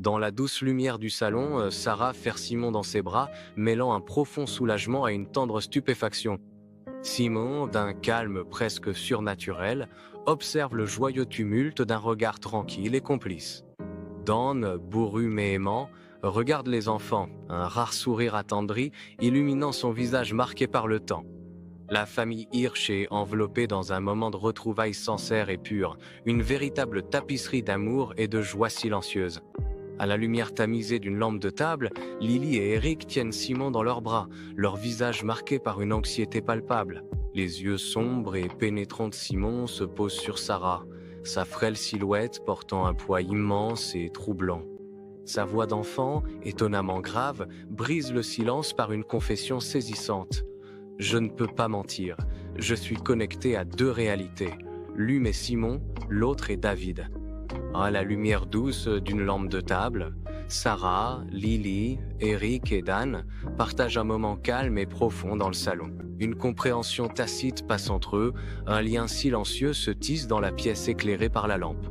Dans la douce lumière du salon, Sarah serre Simon dans ses bras, mêlant un profond soulagement à une tendre stupéfaction. Simon, d'un calme presque surnaturel, observe le joyeux tumulte d'un regard tranquille et complice. Dan, bourru mais aimant, regarde les enfants, un rare sourire attendri illuminant son visage marqué par le temps. La famille Hirsch est enveloppée dans un moment de retrouvailles sincères et pures, une véritable tapisserie d'amour et de joie silencieuse. À la lumière tamisée d'une lampe de table, Lily et Eric tiennent Simon dans leurs bras, leur visage marqué par une anxiété palpable. Les yeux sombres et pénétrants de Simon se posent sur Sarah, sa frêle silhouette portant un poids immense et troublant. Sa voix d'enfant, étonnamment grave, brise le silence par une confession saisissante. « Je ne peux pas mentir, je suis connecté à deux réalités. L'une est Simon, l'autre est David. » À la lumière douce d'une lampe de table, Sarah, Lily, Eric et Dan partagent un moment calme et profond dans le salon. Une compréhension tacite passe entre eux, un lien silencieux se tisse dans la pièce éclairée par la lampe.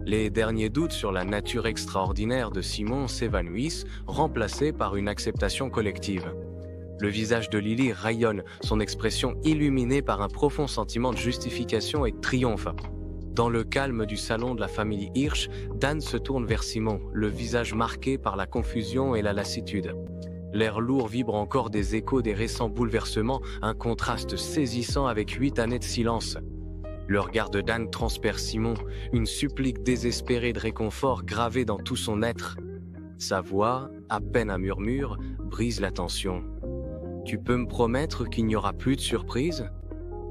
Les derniers doutes sur la nature extraordinaire de Simon s'évanouissent, remplacés par une acceptation collective. Le visage de Lily rayonne, son expression illuminée par un profond sentiment de justification et de triomphe. Dans le calme du salon de la famille Hirsch, Dan se tourne vers Simon, le visage marqué par la confusion et la lassitude. L'air lourd vibre encore des échos des récents bouleversements, un contraste saisissant avec 8 années de silence. Le regard de Dan transperce Simon, une supplique désespérée de réconfort gravée dans tout son être. Sa voix, à peine un murmure, brise la tension. « Tu peux me promettre qu'il n'y aura plus de surprise ?»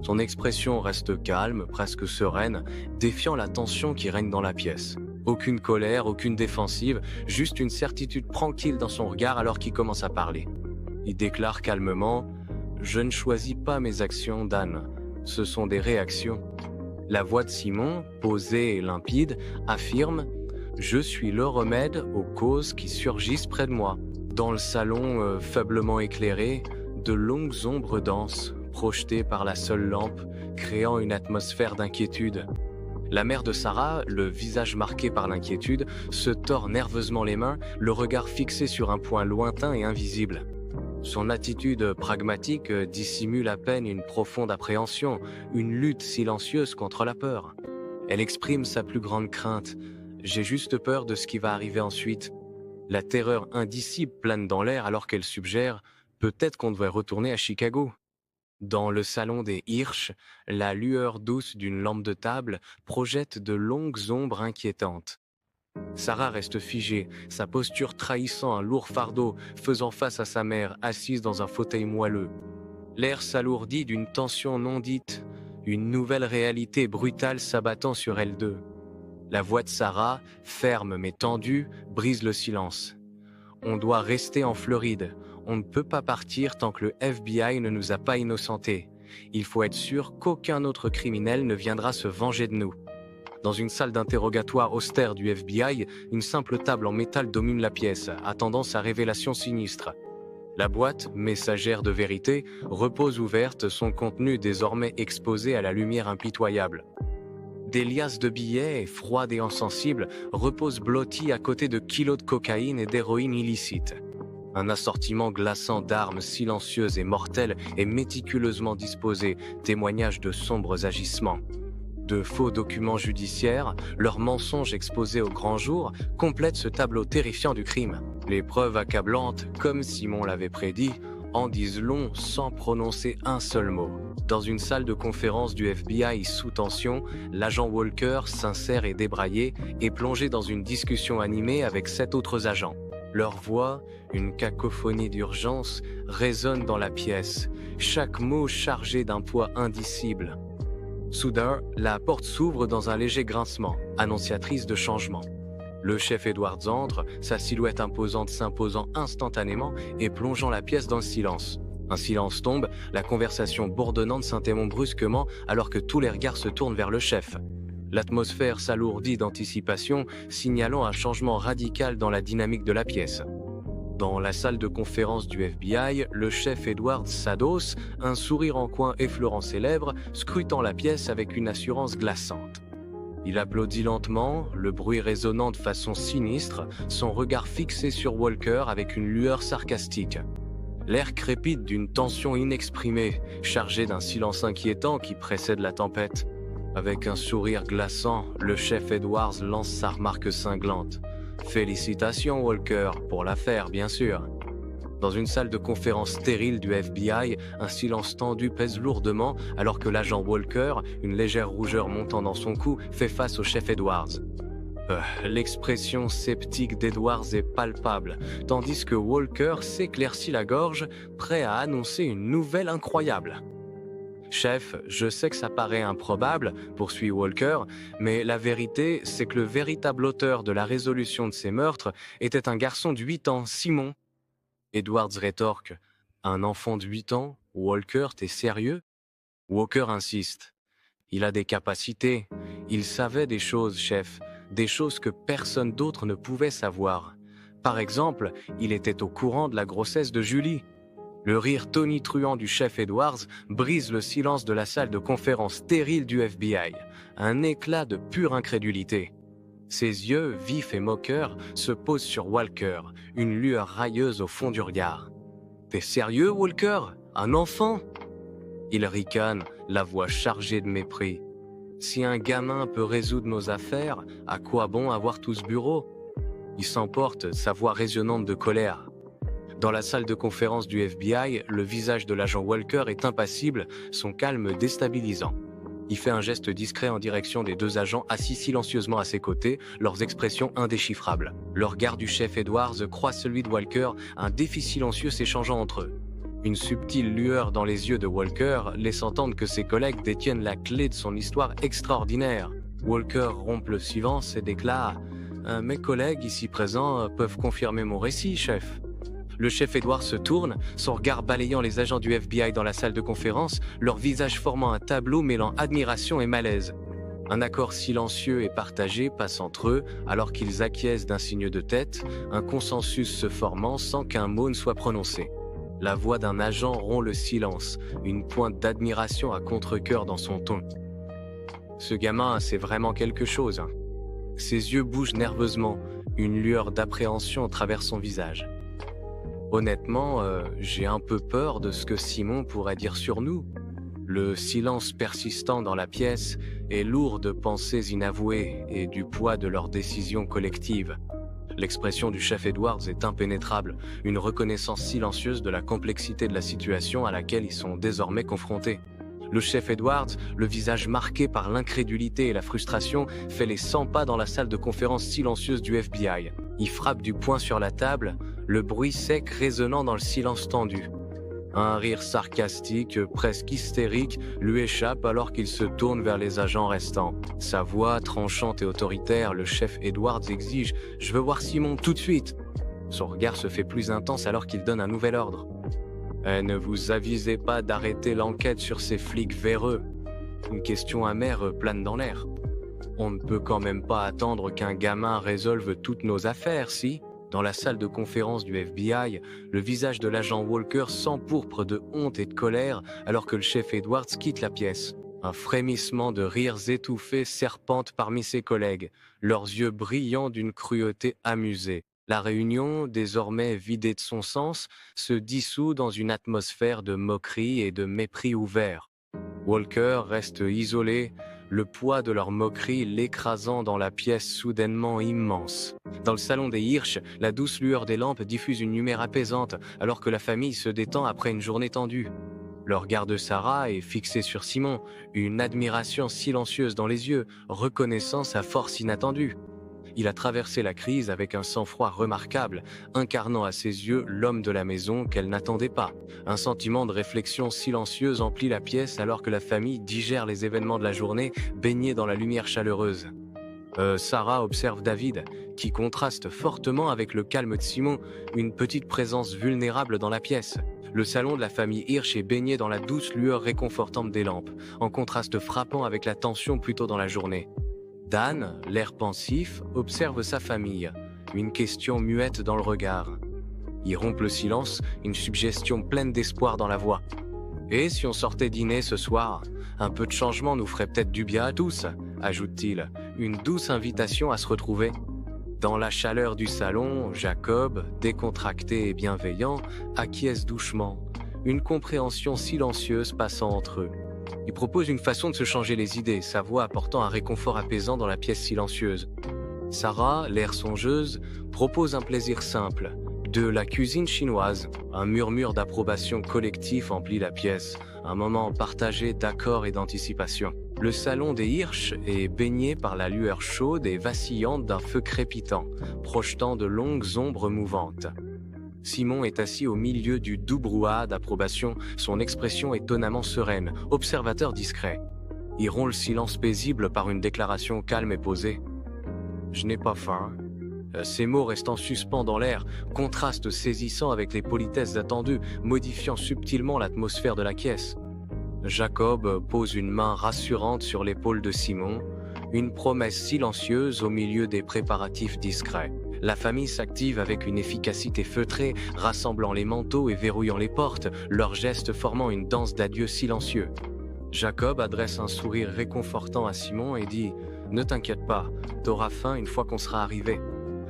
Son expression reste calme, presque sereine, défiant la tension qui règne dans la pièce. Aucune colère, aucune défensive, juste une certitude tranquille dans son regard alors qu'il commence à parler. Il déclare calmement « Je ne choisis pas mes actions, Dan. Ce sont des réactions. » La voix de Simon, posée et limpide, affirme « Je suis le remède aux causes qui surgissent près de moi. » Dans le salon faiblement éclairé, de longues ombres dansent, projetées par la seule lampe, créant une atmosphère d'inquiétude. La mère de Sarah, le visage marqué par l'inquiétude, se tord nerveusement les mains, le regard fixé sur un point lointain et invisible. Son attitude pragmatique dissimule à peine une profonde appréhension, une lutte silencieuse contre la peur. Elle exprime sa plus grande crainte. « J'ai juste peur de ce qui va arriver ensuite. » La terreur indicible plane dans l'air alors qu'elle suggère « Peut-être qu'on devrait retourner à Chicago. » Dans le salon des Hirsch, la lueur douce d'une lampe de table projette de longues ombres inquiétantes. Sarah reste figée, sa posture trahissant un lourd fardeau, faisant face à sa mère assise dans un fauteuil moelleux. L'air s'alourdit d'une tension non dite, une nouvelle réalité brutale s'abattant sur elles deux. La voix de Sarah, ferme mais tendue, brise le silence. On doit rester en Floride. On ne peut pas partir tant que le FBI ne nous a pas innocentés. Il faut être sûr qu'aucun autre criminel ne viendra se venger de nous. Dans une salle d'interrogatoire austère du FBI, une simple table en métal domine la pièce, attendant sa révélation sinistre. La boîte, messagère de vérité, repose ouverte, son contenu désormais exposé à la lumière impitoyable. Des liasses de billets, froides et insensibles, reposent blottis à côté de kilos de cocaïne et d'héroïne illicite. Un assortiment glaçant d'armes silencieuses et mortelles est méticuleusement disposé, témoignage de sombres agissements. De faux documents judiciaires, leurs mensonges exposés au grand jour, complètent ce tableau terrifiant du crime. Les preuves accablantes, comme Simon l'avait prédit, en disent long sans prononcer un seul mot. Dans une salle de conférence du FBI sous tension, l'agent Walker, sincère et débraillé, est plongé dans une discussion animée avec 7 autres agents. Leur voix, une cacophonie d'urgence, résonne dans la pièce, chaque mot chargé d'un poids indicible. Soudain, la porte s'ouvre dans un léger grincement, annonciatrice de changement. Le chef Edwards entre, sa silhouette imposante s'imposant instantanément et plongeant la pièce dans le silence. Un silence tombe, la conversation bourdonnante s'interrompt brusquement alors que tous les regards se tournent vers le chef. L'atmosphère s'alourdit d'anticipation, signalant un changement radical dans la dynamique de la pièce. Dans la salle de conférence du FBI, le chef Edwards s'adosse, un sourire en coin effleurant ses lèvres, scrutant la pièce avec une assurance glaçante. Il applaudit lentement, le bruit résonnant de façon sinistre, son regard fixé sur Walker avec une lueur sarcastique. L'air crépite d'une tension inexprimée, chargé d'un silence inquiétant qui précède la tempête. Avec un sourire glaçant, le chef Edwards lance sa remarque cinglante. « Félicitations Walker, pour l'affaire bien sûr ». Dans une salle de conférence stérile du FBI, un silence tendu pèse lourdement alors que l'agent Walker, une légère rougeur montant dans son cou, fait face au chef Edwards. L'expression sceptique d'Edwards est palpable, tandis que Walker s'éclaircit la gorge, prêt à annoncer une nouvelle incroyable. « Chef, je sais que ça paraît improbable, poursuit Walker, mais la vérité, c'est que le véritable auteur de la résolution de ces meurtres était un garçon de 8 ans, Simon. » Edwards rétorque. « Un enfant de 8 ans? Walker, t'es sérieux ?» Walker insiste. « Il a des capacités. Il savait des choses, chef, des choses que personne d'autre ne pouvait savoir. Par exemple, il était au courant de la grossesse de Julie. » Le rire tonitruant du chef Edwards brise le silence de la salle de conférence stérile du FBI. Un éclat de pure incrédulité. Ses yeux, vifs et moqueurs, se posent sur Walker, une lueur railleuse au fond du regard. « T'es sérieux, Walker? Un enfant ?» Il ricane, la voix chargée de mépris. « Si un gamin peut résoudre nos affaires, à quoi bon avoir tout ce bureau ?» Il s'emporte, sa voix résonnante de colère. Dans la salle de conférence du FBI, le visage de l'agent Walker est impassible, son calme déstabilisant. Il fait un geste discret en direction des 2 agents assis silencieusement à ses côtés, leurs expressions indéchiffrables. Le regard du chef Edwards croise celui de Walker, un défi silencieux s'échangeant entre eux. Une subtile lueur dans les yeux de Walker laisse entendre que ses collègues détiennent la clé de son histoire extraordinaire. Walker rompt le silence et déclare « Mes collègues ici présents peuvent confirmer mon récit, chef. » Le chef Edwards se tourne, son regard balayant les agents du FBI dans la salle de conférence, leur visage formant un tableau mêlant admiration et malaise. Un accord silencieux et partagé passe entre eux, alors qu'ils acquiescent d'un signe de tête, un consensus se formant sans qu'un mot ne soit prononcé. La voix d'un agent rompt le silence, une pointe d'admiration à contre-cœur dans son ton. « Ce gamin, c'est vraiment quelque chose. » Ses yeux bougent nerveusement, une lueur d'appréhension traverse son visage. Honnêtement, j'ai un peu peur de ce que Simon pourrait dire sur nous. Le silence persistant dans la pièce est lourd de pensées inavouées et du poids de leurs décisions collectives. L'expression du chef Edwards est impénétrable, une reconnaissance silencieuse de la complexité de la situation à laquelle ils sont désormais confrontés. Le chef Edwards, le visage marqué par l'incrédulité et la frustration, fait les 100 pas dans la salle de conférence silencieuse du FBI. Il frappe du poing sur la table, le bruit sec résonnant dans le silence tendu. Un rire sarcastique, presque hystérique, lui échappe alors qu'il se tourne vers les agents restants. Sa voix, tranchante et autoritaire, le chef Edwards exige « Je veux voir Simon tout de suite !» Son regard se fait plus intense alors qu'il donne un nouvel ordre. « Ne vous avisez pas d'arrêter l'enquête sur ces flics véreux. » Une question amère plane dans l'air. On ne peut quand même pas attendre qu'un gamin résolve toutes nos affaires, si? Dans la salle de conférence du FBI, le visage de l'agent Walker s'empourpre de honte et de colère alors que le chef Edwards quitte la pièce. Un frémissement de rires étouffés serpente parmi ses collègues, leurs yeux brillants d'une cruauté amusée. La réunion, désormais vidée de son sens, se dissout dans une atmosphère de moquerie et de mépris ouvert. Walker reste isolé, le poids de leur moquerie l'écrasant dans la pièce soudainement immense. Dans le salon des Hirsch, la douce lueur des lampes diffuse une lumière apaisante alors que la famille se détend après une journée tendue. Le regard de Sarah est fixé sur Simon, une admiration silencieuse dans les yeux, reconnaissant sa force inattendue. Il a traversé la crise avec un sang-froid remarquable, incarnant à ses yeux l'homme de la maison qu'elle n'attendait pas. Un sentiment de réflexion silencieuse emplit la pièce alors que la famille digère les événements de la journée, baignée dans la lumière chaleureuse. Sarah observe David, qui contraste fortement avec le calme de Simon, une petite présence vulnérable dans la pièce. Le salon de la famille Hirsch est baigné dans la douce lueur réconfortante des lampes, en contraste frappant avec la tension plus tôt dans la journée. Dan, l'air pensif, observe sa famille, une question muette dans le regard. Il rompt le silence, une suggestion pleine d'espoir dans la voix. « Et si on sortait dîner ce soir? Un peu de changement nous ferait peut-être du bien à tous », ajoute-t-il, une douce invitation à se retrouver. Dans la chaleur du salon, Jacob, décontracté et bienveillant, acquiesce doucement, une compréhension silencieuse passant entre eux. Il propose une façon de se changer les idées, sa voix apportant un réconfort apaisant dans la pièce silencieuse. Sarah, l'air songeuse, propose un plaisir simple, de la cuisine chinoise. Un murmure d'approbation collectif emplit la pièce, un moment partagé d'accord et d'anticipation. Le salon des Hirsch est baigné par la lueur chaude et vacillante d'un feu crépitant, projetant de longues ombres mouvantes. Simon est assis au milieu du doux brouhaha d'approbation, son expression étonnamment sereine, observateur discret. Il rompt le silence paisible par une déclaration calme et posée. « Je n'ai pas faim. » Ces mots restant suspens dans l'air, contrastent saisissant avec les politesses attendues, modifiant subtilement l'atmosphère de la caisse. Jacob pose une main rassurante sur l'épaule de Simon, une promesse silencieuse au milieu des préparatifs discrets. La famille s'active avec une efficacité feutrée, rassemblant les manteaux et verrouillant les portes, leurs gestes formant une danse d'adieu silencieux. Jacob adresse un sourire réconfortant à Simon et dit « Ne t'inquiète pas, t'auras faim une fois qu'on sera arrivé ».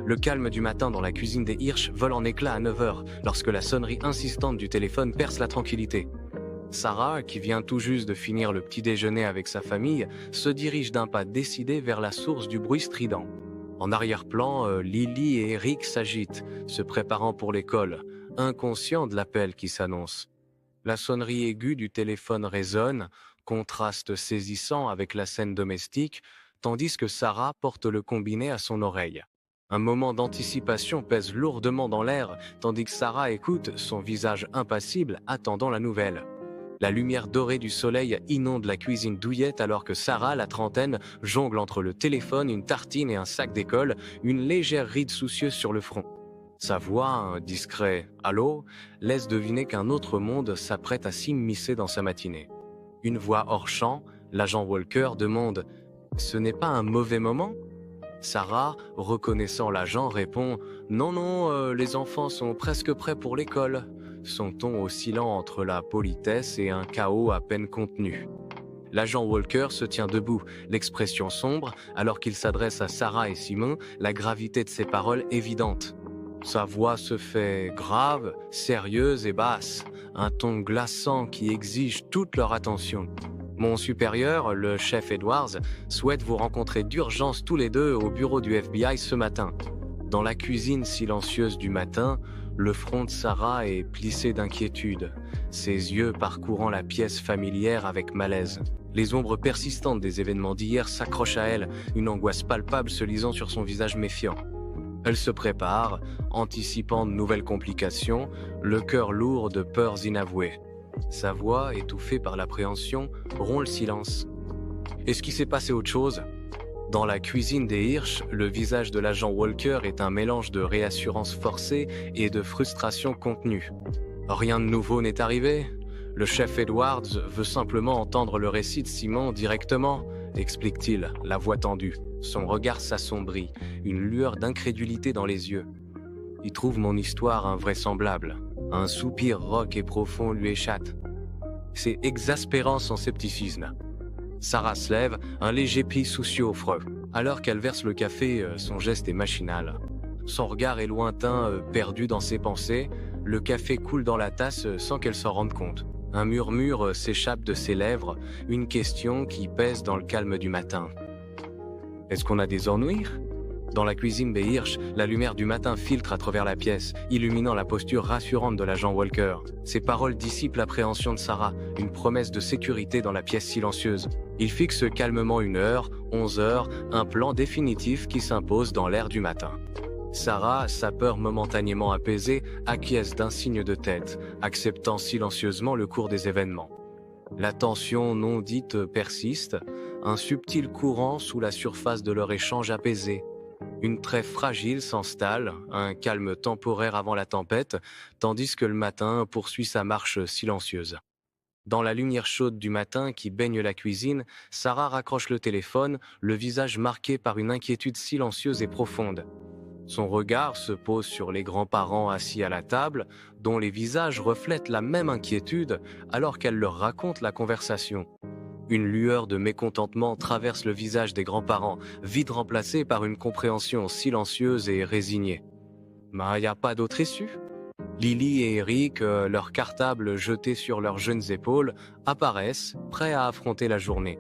Le calme du matin dans la cuisine des Hirsch vole en éclats à 9h, lorsque la sonnerie insistante du téléphone perce la tranquillité. Sarah, qui vient tout juste de finir le petit déjeuner avec sa famille, se dirige d'un pas décidé vers la source du bruit strident. En arrière-plan, Lily et Eric s'agitent, se préparant pour l'école, inconscients de l'appel qui s'annonce. La sonnerie aiguë du téléphone résonne, contraste saisissant avec la scène domestique, tandis que Sarah porte le combiné à son oreille. Un moment d'anticipation pèse lourdement dans l'air, tandis que Sarah écoute, son visage impassible, attendant la nouvelle. La lumière dorée du soleil inonde la cuisine douillette alors que Sarah, la trentaine, jongle entre le téléphone, une tartine et un sac d'école, une légère ride soucieuse sur le front. Sa voix, un discret « Allô ?» laisse deviner qu'un autre monde s'apprête à s'immiscer dans sa matinée. Une voix hors champ, l'agent Walker demande « Ce n'est pas un mauvais moment ?» Sarah, reconnaissant l'agent, répond « Non, non, les enfants sont presque prêts pour l'école », son ton oscillant entre la politesse et un chaos à peine contenu. L'agent Walker se tient debout, l'expression sombre, alors qu'il s'adresse à Sarah et Simon, la gravité de ses paroles évidente. Sa voix se fait grave, sérieuse et basse, un ton glaçant qui exige toute leur attention. Mon supérieur, le chef Edwards, souhaite vous rencontrer d'urgence tous les deux au bureau du FBI ce matin. Dans la cuisine silencieuse du matin, le front de Sarah est plissé d'inquiétude, ses yeux parcourant la pièce familière avec malaise. Les ombres persistantes des événements d'hier s'accrochent à elle, une angoisse palpable se lisant sur son visage méfiant. Elle se prépare, anticipant de nouvelles complications, le cœur lourd de peurs inavouées. Sa voix, étouffée par l'appréhension, rompt le silence. Est-ce qu'il s'est passé autre chose ? Dans la cuisine des Hirsch, le visage de l'agent Walker est un mélange de réassurance forcée et de frustration contenue. Rien de nouveau n'est arrivé. Le chef Edwards veut simplement entendre le récit de Simon directement, explique-t-il, la voix tendue. Son regard s'assombrit, une lueur d'incrédulité dans les yeux. Il trouve mon histoire invraisemblable. Un soupir rauque et profond lui échappe. C'est exaspérant son scepticisme. Sarah se lève, un léger pli soucieux au front. Alors qu'elle verse le café, son geste est machinal. Son regard est lointain, perdu dans ses pensées. Le café coule dans la tasse sans qu'elle s'en rende compte. Un murmure s'échappe de ses lèvres, une question qui pèse dans le calme du matin. Est-ce qu'on a des ennuis ? Dans la cuisine des Hirsch, la lumière du matin filtre à travers la pièce, illuminant la posture rassurante de l'agent Walker. Ses paroles dissipent l'appréhension de Sarah, une promesse de sécurité dans la pièce silencieuse. Il fixe calmement 1h, 11h, un plan définitif qui s'impose dans l'air du matin. Sarah, sa peur momentanément apaisée, acquiesce d'un signe de tête, acceptant silencieusement le cours des événements. La tension non dite persiste, un subtil courant sous la surface de leur échange apaisé. Une trêve fragile s'installe, un calme temporaire avant la tempête, tandis que le matin poursuit sa marche silencieuse. Dans la lumière chaude du matin qui baigne la cuisine, Sarah raccroche le téléphone, le visage marqué par une inquiétude silencieuse et profonde. Son regard se pose sur les grands-parents assis à la table, dont les visages reflètent la même inquiétude alors qu'elle leur raconte la conversation. Une lueur de mécontentement traverse le visage des grands-parents, vite remplacée par une compréhension silencieuse et résignée. Mais y a pas d'autre issue? Lily et Eric, leurs cartables jetés sur leurs jeunes épaules, apparaissent, prêts à affronter la journée.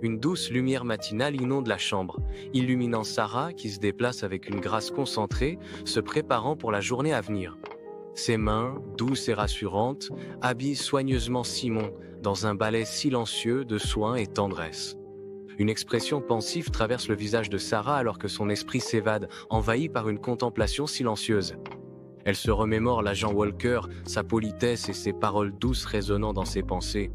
Une douce lumière matinale inonde la chambre, illuminant Sarah qui se déplace avec une grâce concentrée, se préparant pour la journée à venir. Ses mains, douces et rassurantes, habillent soigneusement Simon dans un ballet silencieux de soins et tendresse. Une expression pensive traverse le visage de Sarah alors que son esprit s'évade, envahi par une contemplation silencieuse. Elle se remémore l'agent Walker, sa politesse et ses paroles douces résonnant dans ses pensées.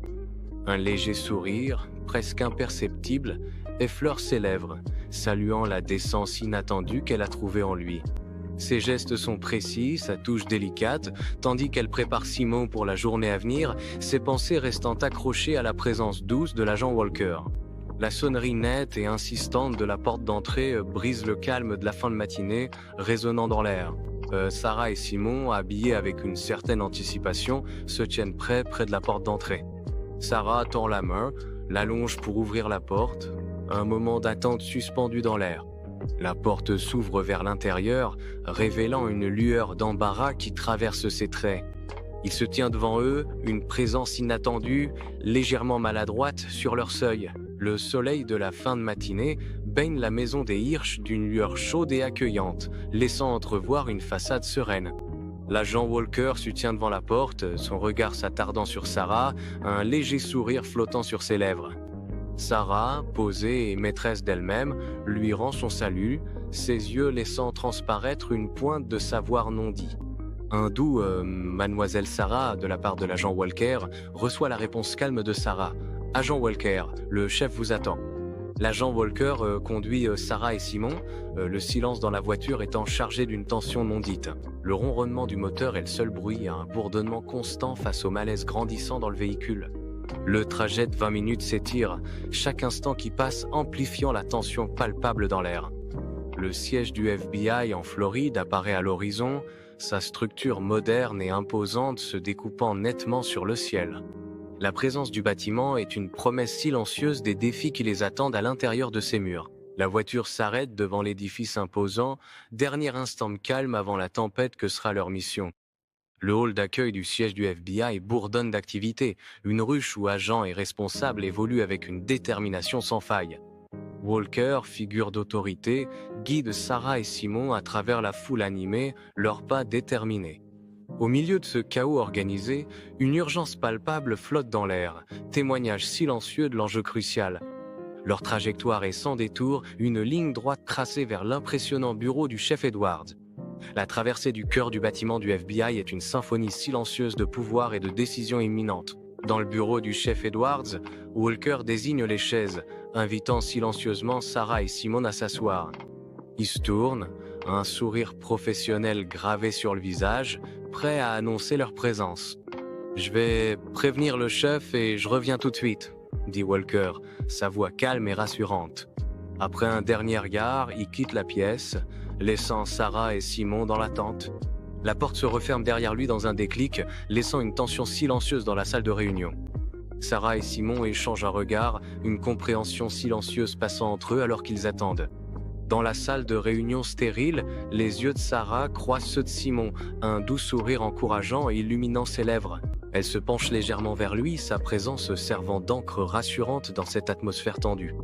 Un léger sourire, presque imperceptible, effleure ses lèvres, saluant la décence inattendue qu'elle a trouvée en lui. Ses gestes sont précis, sa touche délicate, tandis qu'elle prépare Simon pour la journée à venir, ses pensées restant accrochées à la présence douce de l'agent Walker. La sonnerie nette et insistante de la porte d'entrée brise le calme de la fin de matinée, résonnant dans l'air. Sarah et Simon, habillés avec une certaine anticipation, se tiennent près de la porte d'entrée. Sarah tend la main, l'allonge pour ouvrir la porte, un moment d'attente suspendu dans l'air. La porte s'ouvre vers l'intérieur, révélant une lueur d'embarras qui traverse ses traits. Il se tient devant eux, une présence inattendue, légèrement maladroite sur leur seuil. Le soleil de la fin de matinée baigne la maison des Hirsch d'une lueur chaude et accueillante, laissant entrevoir une façade sereine. L'agent Walker se tient devant la porte, son regard s'attardant sur Sarah, un léger sourire flottant sur ses lèvres. Sarah, posée et maîtresse d'elle-même, lui rend son salut, ses yeux laissant transparaître une pointe de savoir non dit. Un doux « Mademoiselle Sarah » de la part de l'agent Walker reçoit la réponse calme de Sarah. « Agent Walker, le chef vous attend. » L'agent Walker conduit Sarah et Simon, le silence dans la voiture étant chargé d'une tension non dite. Le ronronnement du moteur est le seul bruit, un bourdonnement constant face au malaise grandissant dans le véhicule. Le trajet de 20 minutes s'étire, chaque instant qui passe amplifiant la tension palpable dans l'air. Le siège du FBI en Floride apparaît à l'horizon, sa structure moderne et imposante se découpant nettement sur le ciel. La présence du bâtiment est une promesse silencieuse des défis qui les attendent à l'intérieur de ses murs. La voiture s'arrête devant l'édifice imposant, dernier instant de calme avant la tempête que sera leur mission. Le hall d'accueil du siège du FBI bourdonne d'activité, une ruche où agents et responsables évoluent avec une détermination sans faille. Walker, figure d'autorité, guide Sarah et Simon à travers la foule animée, leurs pas déterminés. Au milieu de ce chaos organisé, une urgence palpable flotte dans l'air, témoignage silencieux de l'enjeu crucial. Leur trajectoire est sans détour, une ligne droite tracée vers l'impressionnant bureau du chef Edwards. La traversée du cœur du bâtiment du FBI est une symphonie silencieuse de pouvoir et de décisions imminentes. Dans le bureau du chef Edwards, Walker désigne les chaises, invitant silencieusement Sarah et Simon à s'asseoir. Ils se tournent, un sourire professionnel gravé sur le visage, prêt à annoncer leur présence. « Je vais prévenir le chef et je reviens tout de suite », dit Walker, sa voix calme et rassurante. Après un dernier regard, il quitte la pièce, laissant Sarah et Simon dans l'attente. La porte se referme derrière lui dans un déclic, laissant une tension silencieuse dans la salle de réunion. Sarah et Simon échangent un regard, une compréhension silencieuse passant entre eux alors qu'ils attendent. Dans la salle de réunion stérile, les yeux de Sarah croisent ceux de Simon, un doux sourire encourageant et illuminant ses lèvres. Elle se penche légèrement vers lui, sa présence servant d'encre rassurante dans cette atmosphère tendue.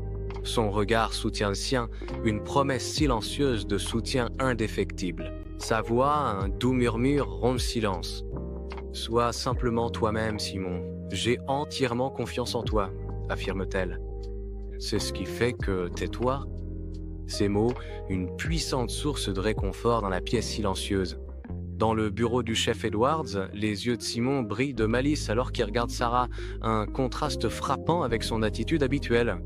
Son regard soutient le sien, une promesse silencieuse de soutien indéfectible. Sa voix, un doux murmure, rompt le silence. « Sois simplement toi-même, Simon. J'ai entièrement confiance en toi, » affirme-t-elle. « C'est ce qui fait que t'es toi. » Ces mots, une puissante source de réconfort dans la pièce silencieuse. Dans le bureau du chef Edwards, les yeux de Simon brillent de malice alors qu'il regarde Sarah, un contraste frappant avec son attitude habituelle.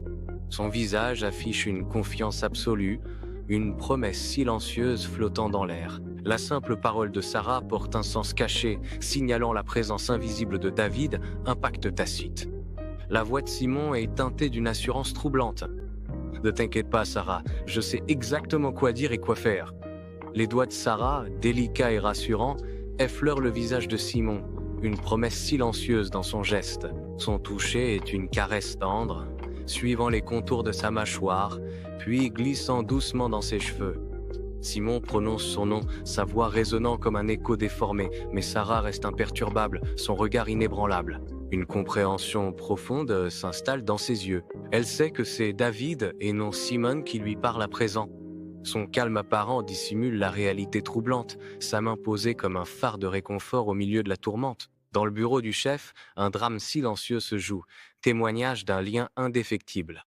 Son visage affiche une confiance absolue, une promesse silencieuse flottant dans l'air. La simple parole de Sarah porte un sens caché, signalant la présence invisible de David, un pacte tacite. La voix de Simon est teintée d'une assurance troublante. « Ne t'inquiète pas, Sarah, je sais exactement quoi dire et quoi faire. » Les doigts de Sarah, délicats et rassurants, effleurent le visage de Simon, une promesse silencieuse dans son geste. Son toucher est une caresse tendre, suivant les contours de sa mâchoire, puis glissant doucement dans ses cheveux. Simon prononce son nom, sa voix résonnant comme un écho déformé, mais Sarah reste imperturbable, son regard inébranlable. Une compréhension profonde s'installe dans ses yeux. Elle sait que c'est David et non Simon qui lui parle à présent. Son calme apparent dissimule la réalité troublante, sa main posée comme un phare de réconfort au milieu de la tourmente. Dans le bureau du chef, un drame silencieux se joue, témoignage d'un lien indéfectible.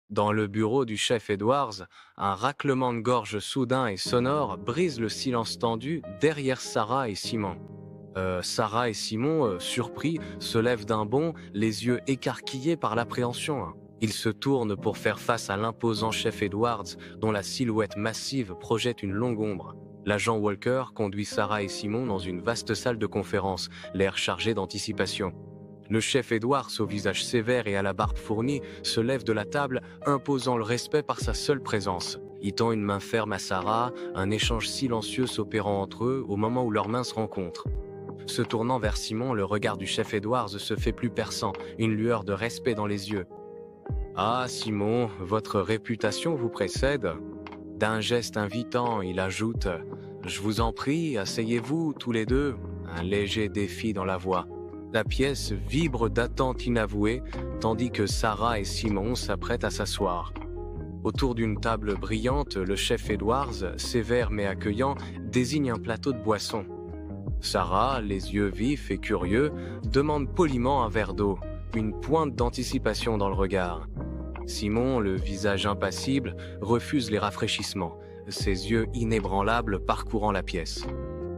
Dans le bureau du chef Edwards, un raclement de gorge soudain et sonore brise le silence tendu derrière Sarah et Simon. Sarah et Simon, surpris, se lèvent d'un bond, les yeux écarquillés par l'appréhension. Ils se tournent pour faire face à l'imposant chef Edwards, dont la silhouette massive projette une longue ombre. L'agent Walker conduit Sarah et Simon dans une vaste salle de conférence, l'air chargé d'anticipation. Le chef Edwards, au visage sévère et à la barbe fournie, se lève de la table, imposant le respect par sa seule présence. Il tend une main ferme à Sarah, un échange silencieux s'opérant entre eux au moment où leurs mains se rencontrent. Se tournant vers Simon, le regard du chef Edwards se fait plus perçant, une lueur de respect dans les yeux. « Ah, Simon, votre réputation vous précède ?» D'un geste invitant, il ajoute « Je vous en prie, asseyez-vous tous les deux », un léger défi dans la voix. La pièce vibre d'attente inavouée, tandis que Sarah et Simon s'apprêtent à s'asseoir. Autour d'une table brillante, le chef Edwards, sévère mais accueillant, désigne un plateau de boissons. Sarah, les yeux vifs et curieux, demande poliment un verre d'eau, une pointe d'anticipation dans le regard. Simon, le visage impassible, refuse les rafraîchissements, ses yeux inébranlables parcourant la pièce.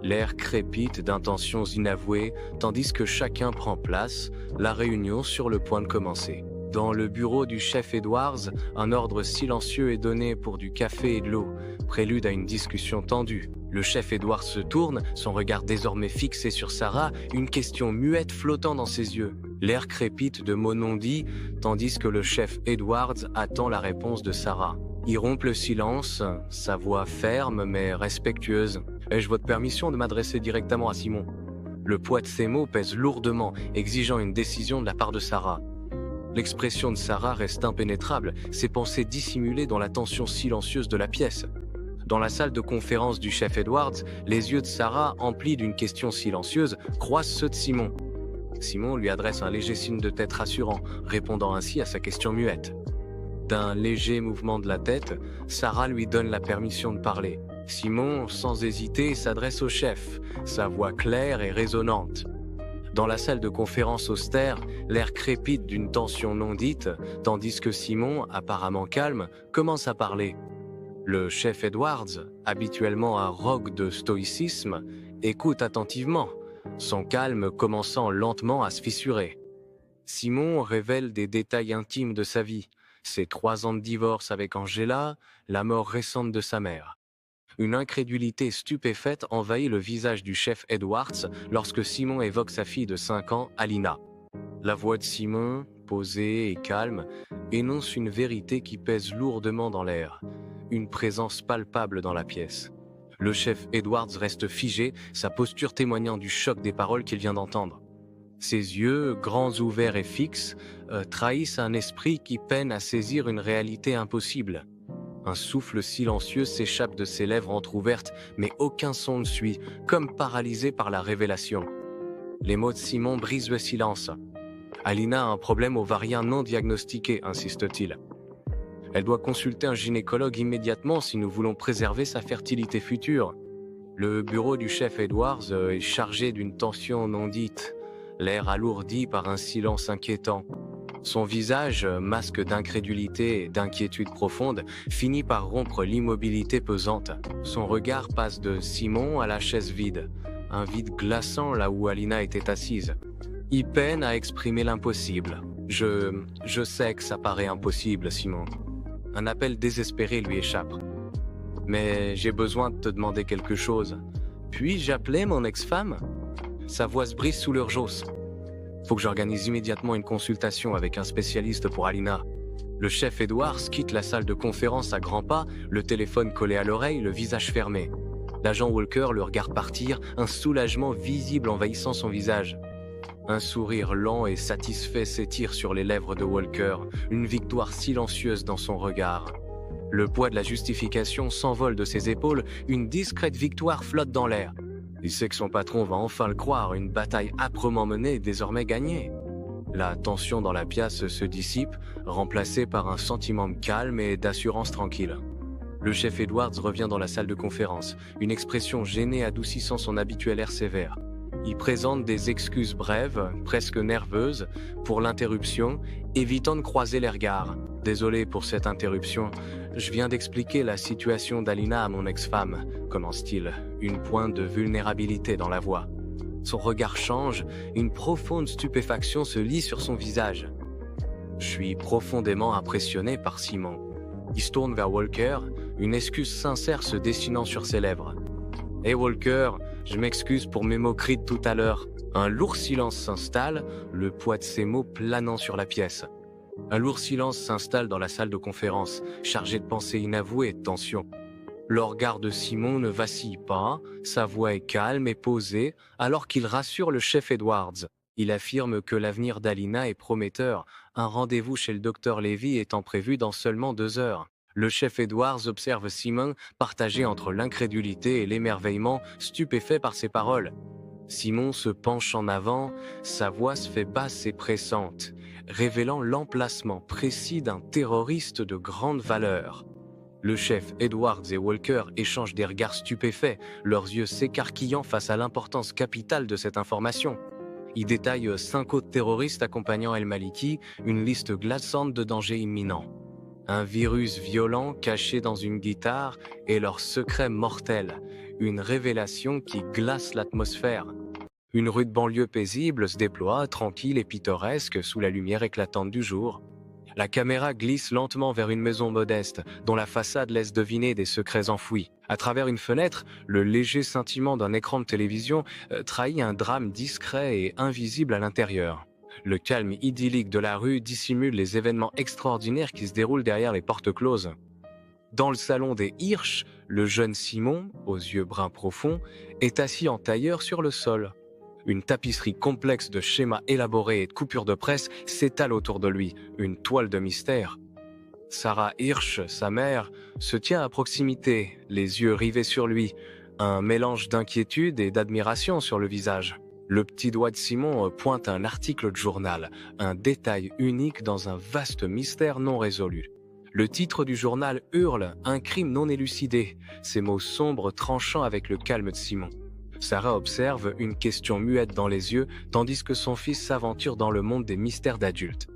L'air crépite d'intentions inavouées, tandis que chacun prend place, la réunion sur le point de commencer. Dans le bureau du chef Edwards, un ordre silencieux est donné pour du café et de l'eau, prélude à une discussion tendue. Le chef Edwards se tourne, son regard désormais fixé sur Sarah, une question muette flottant dans ses yeux. L'air crépite de mots non dits, tandis que le chef Edwards attend la réponse de Sarah. Il rompt le silence, sa voix ferme mais respectueuse. « Ai-je votre permission de m'adresser directement à Simon ?» Le poids de ces mots pèse lourdement, exigeant une décision de la part de Sarah. L'expression de Sarah reste impénétrable, ses pensées dissimulées dans la tension silencieuse de la pièce. Dans la salle de conférence du chef Edwards, les yeux de Sarah, emplis d'une question silencieuse, croisent ceux de Simon. Simon lui adresse un léger signe de tête rassurant, répondant ainsi à sa question muette. D'un léger mouvement de la tête, Sarah lui donne la permission de parler. Simon, sans hésiter, s'adresse au chef, sa voix claire et résonnante. Dans la salle de conférence austère, l'air crépite d'une tension non dite, tandis que Simon, apparemment calme, commence à parler. Le chef Edwards, habituellement un roc de stoïcisme, écoute attentivement, son calme commençant lentement à se fissurer. Simon révèle des détails intimes de sa vie, ses 3 ans de divorce avec Angela, la mort récente de sa mère. Une incrédulité stupéfaite envahit le visage du chef Edwards lorsque Simon évoque sa fille de 5 ans, Alina. La voix de Simon, posée et calme, énonce une vérité qui pèse lourdement dans l'air, une présence palpable dans la pièce. Le chef Edwards reste figé, sa posture témoignant du choc des paroles qu'il vient d'entendre. Ses yeux, grands ouverts et fixes, trahissent un esprit qui peine à saisir une réalité impossible. Un souffle silencieux s'échappe de ses lèvres entr'ouvertes, mais aucun son ne suit, comme paralysé par la révélation. Les mots de Simon brisent le silence. Alina a un problème ovarien non diagnostiqué, insiste-t-il. Elle doit consulter un gynécologue immédiatement si nous voulons préserver sa fertilité future. Le bureau du chef Edwards est chargé d'une tension non dite, l'air alourdi par un silence inquiétant. Son visage, masque d'incrédulité et d'inquiétude profonde, finit par rompre l'immobilité pesante. Son regard passe de Simon à la chaise vide, un vide glaçant là où Alina était assise. Il peine à exprimer l'impossible. Je sais que ça paraît impossible, Simon. Un appel désespéré lui échappe. Mais j'ai besoin de te demander quelque chose. Puis-je appeler mon ex-femme ? Sa voix se brise sous l'urgence. Faut que j'organise immédiatement une consultation avec un spécialiste pour Alina. Le chef Edwards quitte la salle de conférence à grands pas, le téléphone collé à l'oreille, le visage fermé. L'agent Walker le regarde partir, un soulagement visible envahissant son visage. Un sourire lent et satisfait s'étire sur les lèvres de Walker, une victoire silencieuse dans son regard. Le poids de la justification s'envole de ses épaules, une discrète victoire flotte dans l'air. Il sait que son patron va enfin le croire, une bataille âprement menée est désormais gagnée. La tension dans la pièce se dissipe, remplacée par un sentiment de calme et d'assurance tranquille. Le chef Edwards revient dans la salle de conférence, une expression gênée adoucissant son habituel air sévère. Il présente des excuses brèves, presque nerveuses, pour l'interruption, évitant de croiser les regards. Désolé pour cette interruption, je viens d'expliquer la situation d'Alina à mon ex-femme, commence-t-il, une pointe de vulnérabilité dans la voix. Son regard change, une profonde stupéfaction se lit sur son visage. Je suis profondément impressionné par Simon. Il se tourne vers Walker, une excuse sincère se dessinant sur ses lèvres. « Hé Walker, je m'excuse pour mes moqueries de tout à l'heure. » Un lourd silence s'installe, le poids de ses mots planant sur la pièce. Un lourd silence s'installe dans la salle de conférence, chargé de pensées inavouées et de tension. Le regard de Simon ne vacille pas, sa voix est calme et posée, alors qu'il rassure le chef Edwards. Il affirme que l'avenir d'Alina est prometteur, un rendez-vous chez le docteur Levy étant prévu dans seulement 2 heures. Le chef Edwards observe Simon, partagé entre l'incrédulité et l'émerveillement, stupéfait par ses paroles. Simon se penche en avant, sa voix se fait basse et pressante, révélant l'emplacement précis d'un terroriste de grande valeur. Le chef Edwards et Walker échangent des regards stupéfaits, leurs yeux s'écarquillant face à l'importance capitale de cette information. Ils détaillent 5 autres terroristes accompagnant El Maliki, une liste glaçante de dangers imminents. Un virus violent caché dans une guitare et leur secret mortel, une révélation qui glace l'atmosphère. Une rue de banlieue paisible se déploie, tranquille et pittoresque, sous la lumière éclatante du jour. La caméra glisse lentement vers une maison modeste, dont la façade laisse deviner des secrets enfouis. À travers une fenêtre, le léger scintillement d'un écran de télévision trahit un drame discret et invisible à l'intérieur. Le calme idyllique de la rue dissimule les événements extraordinaires qui se déroulent derrière les portes closes. Dans le salon des Hirsch, le jeune Simon, aux yeux bruns profonds, est assis en tailleur sur le sol. Une tapisserie complexe de schémas élaborés et de coupures de presse s'étale autour de lui, une toile de mystère. Sarah Hirsch, sa mère, se tient à proximité, les yeux rivés sur lui, un mélange d'inquiétude et d'admiration sur le visage. Le petit doigt de Simon pointe un article de journal, un détail unique dans un vaste mystère non résolu. Le titre du journal hurle « Un crime non élucidé », ces mots sombres tranchant avec le calme de Simon. Sarah observe, une question muette dans les yeux, tandis que son fils s'aventure dans le monde des mystères d'adultes.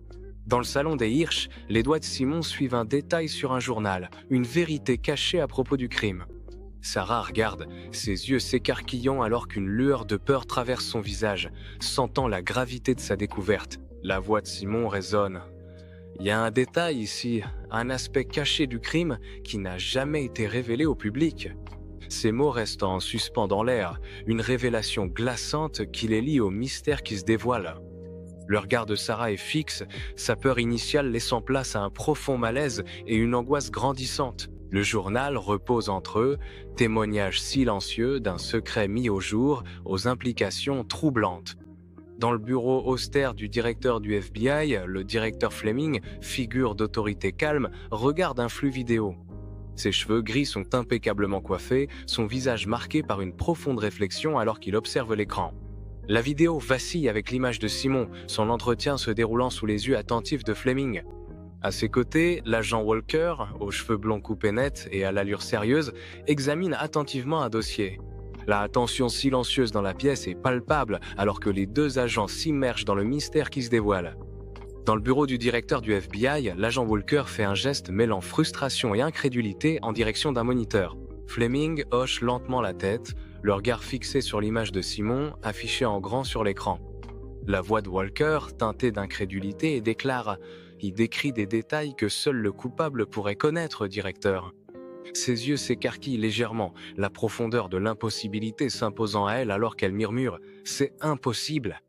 Dans le salon des Hirsch, les doigts de Simon suivent un détail sur un journal, une vérité cachée à propos du crime. Sarah regarde, ses yeux s'écarquillant alors qu'une lueur de peur traverse son visage, sentant la gravité de sa découverte. La voix de Simon résonne. Il y a un détail ici, un aspect caché du crime qui n'a jamais été révélé au public. Ces mots restent en suspens dans l'air, une révélation glaçante qui les lie au mystère qui se dévoile. Le regard de Sarah est fixe, sa peur initiale laissant place à un profond malaise et une angoisse grandissante. Le journal repose entre eux, témoignage silencieux d'un secret mis au jour aux implications troublantes. Dans le bureau austère du directeur du FBI, le directeur Fleming, figure d'autorité calme, regarde un flux vidéo. Ses cheveux gris sont impeccablement coiffés, son visage marqué par une profonde réflexion alors qu'il observe l'écran. La vidéo vacille avec l'image de Simon, son entretien se déroulant sous les yeux attentifs de Fleming. À ses côtés, l'agent Walker, aux cheveux blonds coupés nets et à l'allure sérieuse, examine attentivement un dossier. La tension silencieuse dans la pièce est palpable alors que les 2 agents s'immergent dans le mystère qui se dévoile. Dans le bureau du directeur du FBI, l'agent Walker fait un geste mêlant frustration et incrédulité en direction d'un moniteur. Fleming hoche lentement la tête, le regard fixé sur l'image de Simon, affichée en grand sur l'écran. La voix de Walker, teintée d'incrédulité, déclare « Il décrit des détails que seul le coupable pourrait connaître, directeur ». Ses yeux s'écarquillent légèrement, la profondeur de l'impossibilité s'imposant à elle alors qu'elle murmure « C'est impossible ».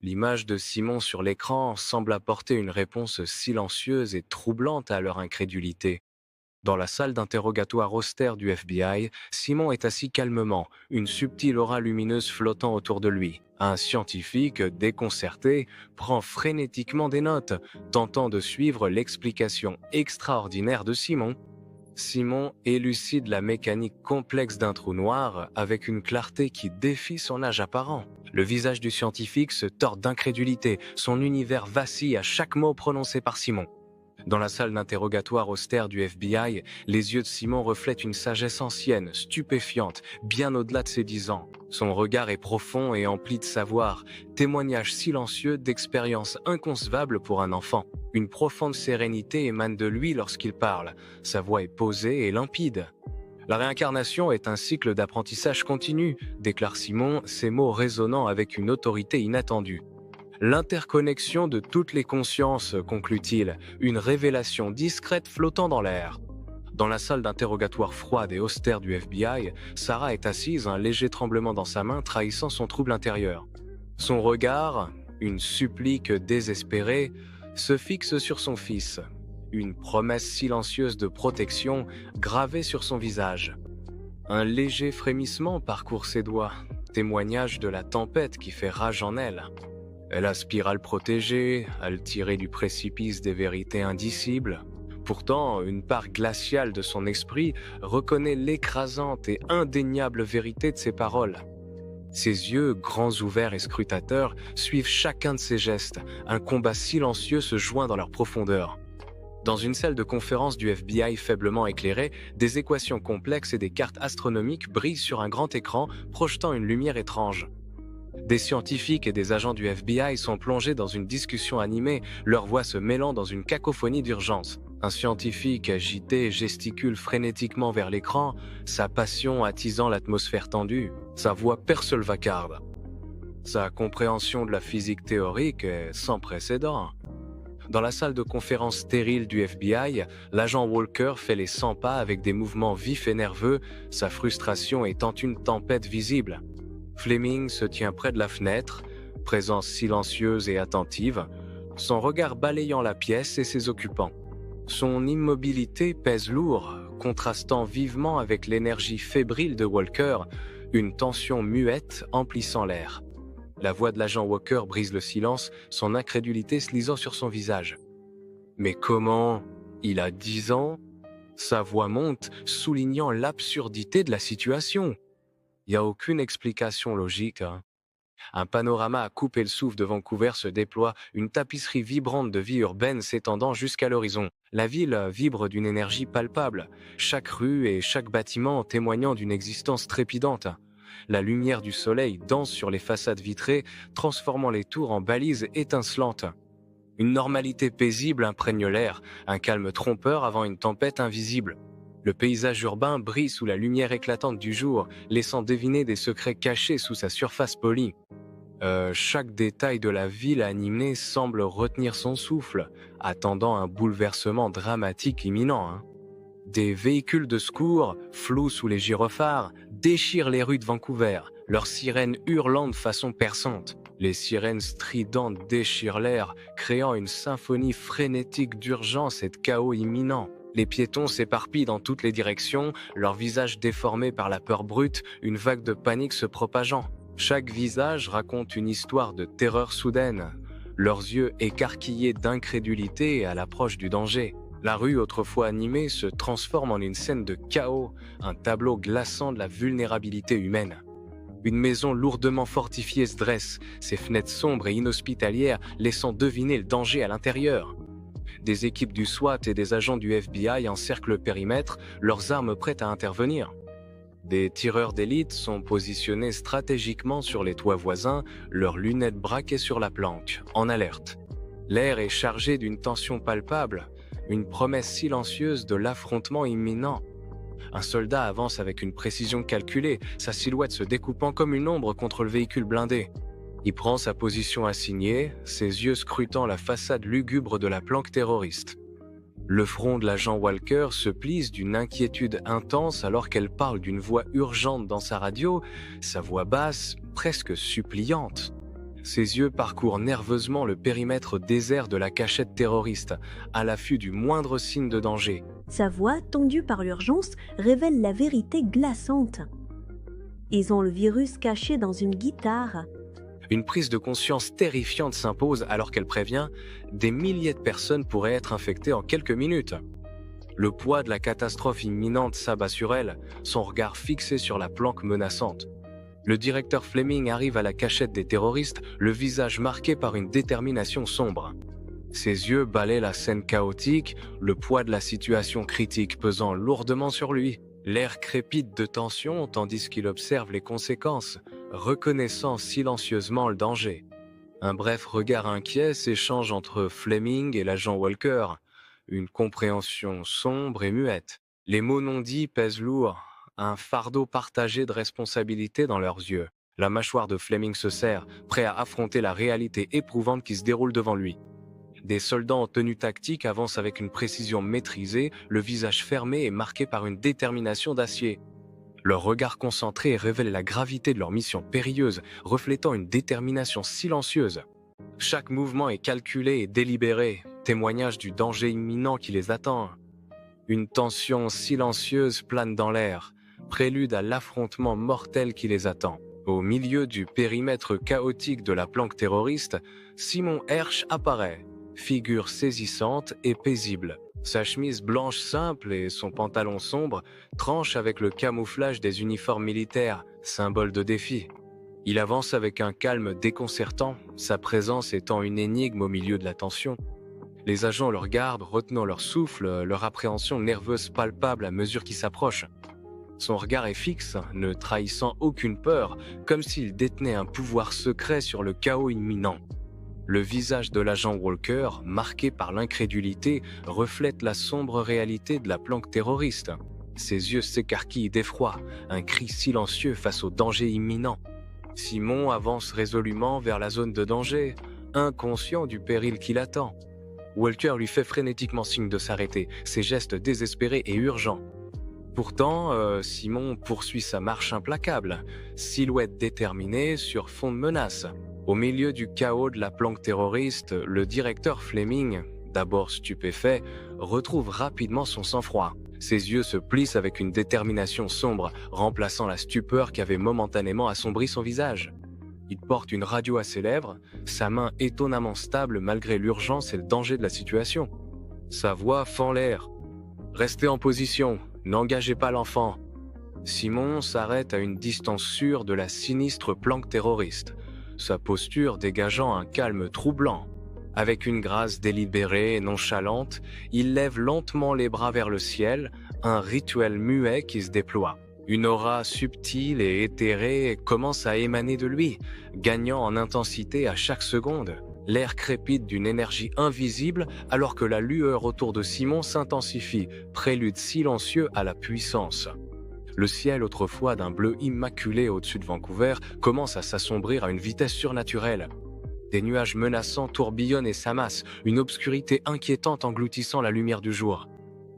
L'image de Simon sur l'écran semble apporter une réponse silencieuse et troublante à leur incrédulité. Dans la salle d'interrogatoire austère du FBI, Simon est assis calmement, une subtile aura lumineuse flottant autour de lui. Un scientifique, déconcerté, prend frénétiquement des notes, tentant de suivre l'explication extraordinaire de Simon. Simon élucide la mécanique complexe d'un trou noir avec une clarté qui défie son âge apparent. Le visage du scientifique se tord d'incrédulité, son univers vacille à chaque mot prononcé par Simon. Dans la salle d'interrogatoire austère du FBI, les yeux de Simon reflètent une sagesse ancienne, stupéfiante, bien au-delà de ses 10 ans. Son regard est profond et empli de savoir, témoignage silencieux d'expériences inconcevables pour un enfant. Une profonde sérénité émane de lui lorsqu'il parle. Sa voix est posée et limpide. La réincarnation est un cycle d'apprentissage continu, déclare Simon, ses mots résonnant avec une autorité inattendue. L'interconnexion de toutes les consciences, conclut-il, une révélation discrète flottant dans l'air. Dans la salle d'interrogatoire froide et austère du FBI, Sarah est assise, un léger tremblement dans sa main trahissant son trouble intérieur. Son regard, une supplique désespérée, se fixe sur son fils, une promesse silencieuse de protection gravée sur son visage. Un léger frémissement parcourt ses doigts, témoignage de la tempête qui fait rage en elle. Elle aspire à le protéger, à le tirer du précipice des vérités indicibles. Pourtant, une part glaciale de son esprit reconnaît l'écrasante et indéniable vérité de ses paroles. Ses yeux, grands ouverts et scrutateurs, suivent chacun de ses gestes. Un combat silencieux se joint dans leur profondeur. Dans une salle de conférence du FBI faiblement éclairée, des équations complexes et des cartes astronomiques brillent sur un grand écran, projetant une lumière étrange. Des scientifiques et des agents du FBI sont plongés dans une discussion animée, leurs voix se mêlant dans une cacophonie d'urgence. Un scientifique agité gesticule frénétiquement vers l'écran, sa passion attisant l'atmosphère tendue. Sa voix perce le vacarme. Sa compréhension de la physique théorique est sans précédent. Dans la salle de conférence stérile du FBI, l'agent Walker fait les 100 pas avec des mouvements vifs et nerveux, sa frustration étant une tempête visible. Fleming se tient près de la fenêtre, présence silencieuse et attentive, son regard balayant la pièce et ses occupants. Son immobilité pèse lourd, contrastant vivement avec l'énergie fébrile de Walker, une tension muette emplissant l'air. La voix de l'agent Walker brise le silence, son incrédulité se lisant sur son visage. Mais comment? Il a 10 ans? Sa voix monte, soulignant l'absurdité de la situation. Il n'y a aucune explication logique. Un panorama à couper le souffle de Vancouver se déploie, une tapisserie vibrante de vie urbaine s'étendant jusqu'à l'horizon. La ville vibre d'une énergie palpable, chaque rue et chaque bâtiment témoignant d'une existence trépidante. La lumière du soleil danse sur les façades vitrées, transformant les tours en balises étincelantes. Une normalité paisible imprègne l'air, un calme trompeur avant une tempête invisible. Le paysage urbain brille sous la lumière éclatante du jour, laissant deviner des secrets cachés sous sa surface polie. Chaque détail de la ville animée semble retenir son souffle, attendant un bouleversement dramatique imminent. Des véhicules de secours, flous sous les gyrophares, déchirent les rues de Vancouver, leurs sirènes hurlant de façon perçante. Les sirènes stridentes déchirent l'air, créant une symphonie frénétique d'urgence et de chaos imminent. Les piétons s'éparpillent dans toutes les directions, leurs visages déformés par la peur brute, une vague de panique se propageant. Chaque visage raconte une histoire de terreur soudaine, leurs yeux écarquillés d'incrédulité à l'approche du danger. La rue, autrefois animée, se transforme en une scène de chaos, un tableau glaçant de la vulnérabilité humaine. Une maison lourdement fortifiée se dresse, ses fenêtres sombres et inhospitalières laissant deviner le danger à l'intérieur. Des équipes du SWAT et des agents du FBI encerclent le périmètre, leurs armes prêtes à intervenir. Des tireurs d'élite sont positionnés stratégiquement sur les toits voisins, leurs lunettes braquées sur la planque, en alerte. L'air est chargé d'une tension palpable, une promesse silencieuse de l'affrontement imminent. Un soldat avance avec une précision calculée, sa silhouette se découpant comme une ombre contre le véhicule blindé. Il prend sa position assignée, ses yeux scrutant la façade lugubre de la planque terroriste. Le front de l'agent Walker se plisse d'une inquiétude intense alors qu'elle parle d'une voix urgente dans sa radio, sa voix basse, presque suppliante. Ses yeux parcourent nerveusement le périmètre désert de la cachette terroriste, à l'affût du moindre signe de danger. Sa voix, tendue par l'urgence, révèle la vérité glaçante. Ils ont le virus caché dans une guitare. Une prise de conscience terrifiante s'impose alors qu'elle prévient « Des milliers de personnes pourraient être infectées en quelques minutes ». Le poids de la catastrophe imminente s'abat sur elle, son regard fixé sur la planque menaçante. Le directeur Fleming arrive à la cachette des terroristes, le visage marqué par une détermination sombre. Ses yeux balaient la scène chaotique, le poids de la situation critique pesant lourdement sur lui. L'air crépite de tension tandis qu'il observe les conséquences, reconnaissant silencieusement le danger. Un bref regard inquiet s'échange entre Fleming et l'agent Walker, une compréhension sombre et muette. Les mots non dits pèsent lourd, un fardeau partagé de responsabilité dans leurs yeux. La mâchoire de Fleming se serre, prêt à affronter la réalité éprouvante qui se déroule devant lui. Des soldats en tenue tactique avancent avec une précision maîtrisée, le visage fermé et marqué par une détermination d'acier. Leur regard concentré révèle la gravité de leur mission périlleuse, reflétant une détermination silencieuse. Chaque mouvement est calculé et délibéré, témoignage du danger imminent qui les attend. Une tension silencieuse plane dans l'air, prélude à l'affrontement mortel qui les attend. Au milieu du périmètre chaotique de la planque terroriste, Simon Hersh apparaît, figure saisissante et paisible. Sa chemise blanche simple et son pantalon sombre tranchent avec le camouflage des uniformes militaires, symbole de défi. Il avance avec un calme déconcertant, sa présence étant une énigme au milieu de la tension. Les agents le regardent, retenant leur souffle, leur appréhension nerveuse palpable à mesure qu'il s'approche. Son regard est fixe, ne trahissant aucune peur, comme s'il détenait un pouvoir secret sur le chaos imminent. Le visage de l'agent Walker, marqué par l'incrédulité, reflète la sombre réalité de la planque terroriste. Ses yeux s'écarquillent d'effroi, un cri silencieux face au danger imminent. Simon avance résolument vers la zone de danger, inconscient du péril qui l'attend. Walker lui fait frénétiquement signe de s'arrêter, ses gestes désespérés et urgents. Pourtant, Simon poursuit sa marche implacable, silhouette déterminée sur fond de menace. Au milieu du chaos de la planque terroriste, le directeur Fleming, d'abord stupéfait, retrouve rapidement son sang-froid. Ses yeux se plissent avec une détermination sombre, remplaçant la stupeur qui avait momentanément assombri son visage. Il porte une radio à ses lèvres, sa main étonnamment stable malgré l'urgence et le danger de la situation. Sa voix fend l'air. « Restez en position, n'engagez pas l'enfant ». Simon s'arrête à une distance sûre de la sinistre planque terroriste, sa posture dégageant un calme troublant. Avec une grâce délibérée et nonchalante, il lève lentement les bras vers le ciel, un rituel muet qui se déploie. Une aura subtile et éthérée commence à émaner de lui, gagnant en intensité à chaque seconde. L'air crépite d'une énergie invisible alors que la lueur autour de Simon s'intensifie, prélude silencieux à la puissance. Le ciel, autrefois d'un bleu immaculé au-dessus de Vancouver, commence à s'assombrir à une vitesse surnaturelle. Des nuages menaçants tourbillonnent et s'amassent, une obscurité inquiétante engloutissant la lumière du jour.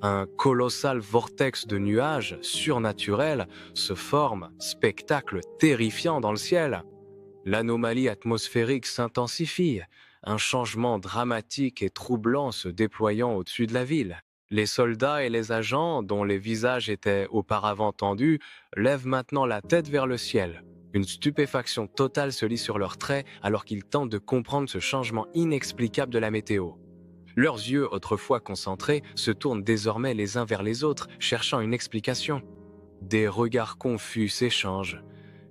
Un colossal vortex de nuages surnaturels se forme, spectacle terrifiant dans le ciel. L'anomalie atmosphérique s'intensifie, un changement dramatique et troublant se déployant au-dessus de la ville. Les soldats et les agents, dont les visages étaient auparavant tendus, lèvent maintenant la tête vers le ciel. Une stupéfaction totale se lit sur leurs traits alors qu'ils tentent de comprendre ce changement inexplicable de la météo. Leurs yeux, autrefois concentrés, se tournent désormais les uns vers les autres, cherchant une explication. Des regards confus s'échangent.